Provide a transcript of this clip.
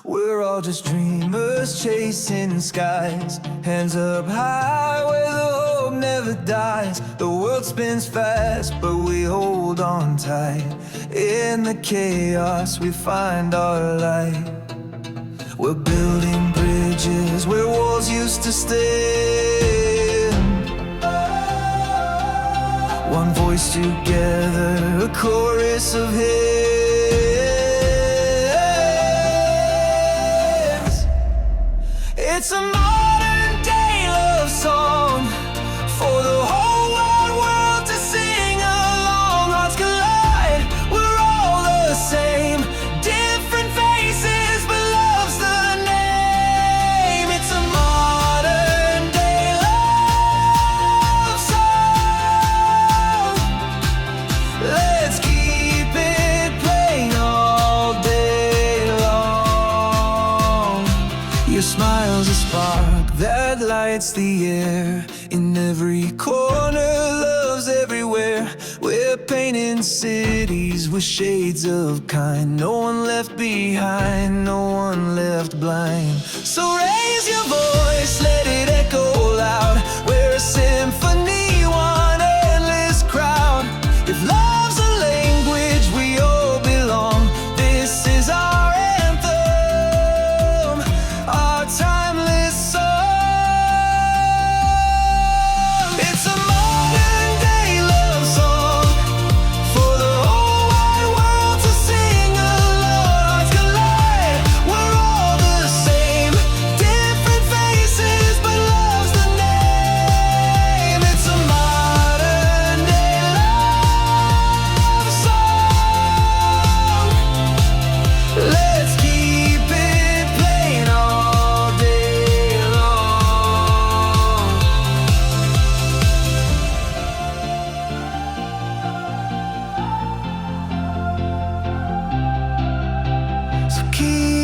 We're all just dreamers chasing skies, hands up high where the hope never dies. The world spins fast, but we hold on tight. In the chaos we find our light. We're building bridges where walls used to stand. One voice together, a chorus of hymns. It's a modern day love song for the whole wide world to sing along. Hearts collide, we're all the same, different faces, but love's the name. It's a modern day love song. Let's keep it playing all day long. Your smile's a spark that lights the air. In every corner, love's everywhere. We're painting cities with shades of kind. No one left behind, no one left blind. So raise your voice, let it echo loud. We're a symphony, one endless crowd. If love's a language, we all belong. This is our anthem, our timeless song. It's a modern day love song for the whole wide world to sing along. Hearts collide, we're all the same, different faces, but love's the name. It's a modern day love song. Let's keep it playing all day long. So keep